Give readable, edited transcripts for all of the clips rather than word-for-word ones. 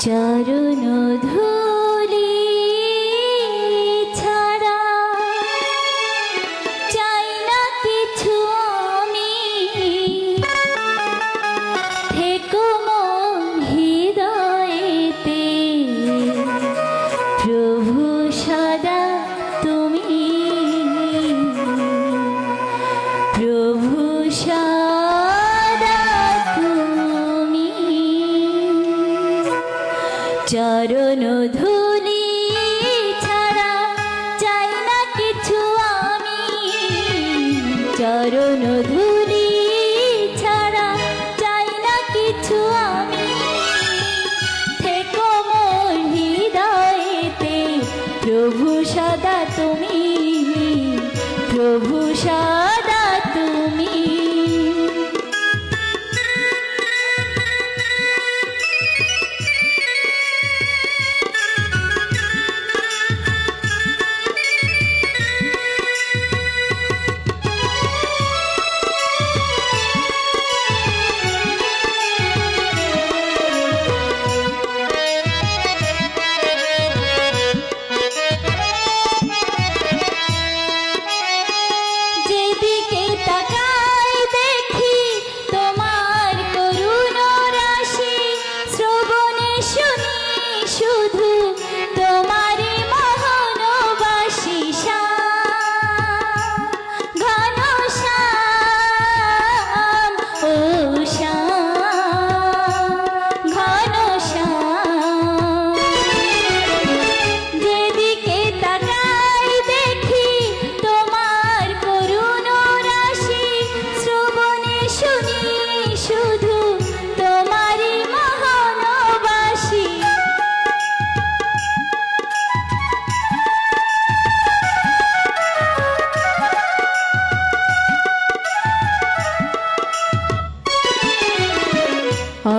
চরণ ধুলি ছাড়া চাই না কিছু আমি, থেকো মন হৃদয়েতে প্রভু সদা তুমি, প্রভু সদা তুমি। চরণ ধুলি ছাড়া চাই না কিছু আমি, চরণ ধুলি ছাড়া চাই না কিছু আমি, থেকো মোর হৃদয়েতে প্রভু সদা তুমি, প্রভু সদা তুমি।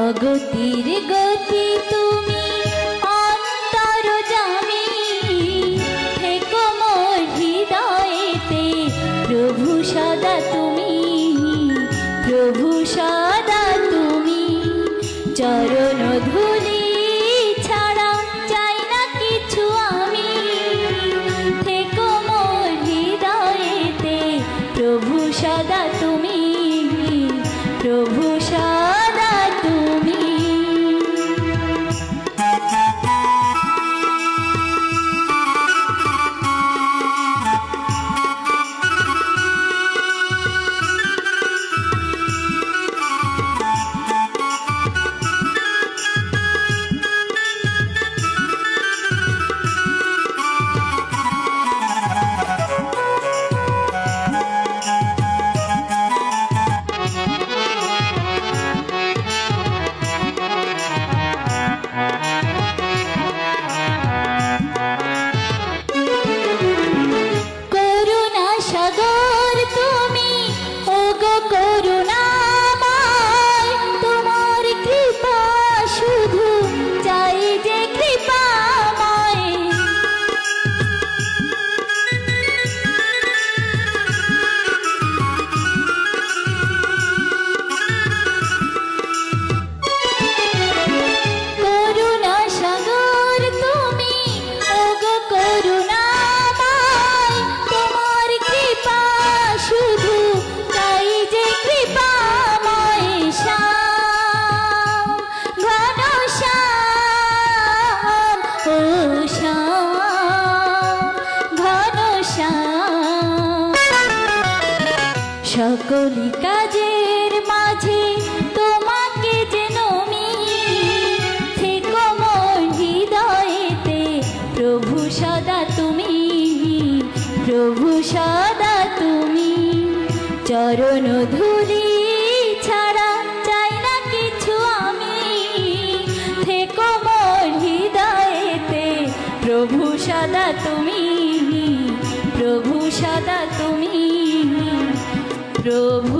অগতির গতি তুমি অন্তর জামি, থেকো মোর হৃদয়েতে প্রভু সদা তুমি, প্রভু সদা তুমি। চরণ ধুলি ছাড়া চাই না কিছু আমি, থেকো মোর হৃদয়েতে প্রভু সদা তুমি, প্রভু সদা তুমি। সকলি কাজের মাঝে তোমাকে যেন আমি, থেকো মোর হৃদয়েতে প্রভু সদা তুমি, প্রভু সদা তুমি। চরণ ধুলি ছাড়া চাই না কিছু আমি, থেকো মোর হৃদয়েতে প্রভু সদা তুমি, প্রভু সদা তুমি, প্রভু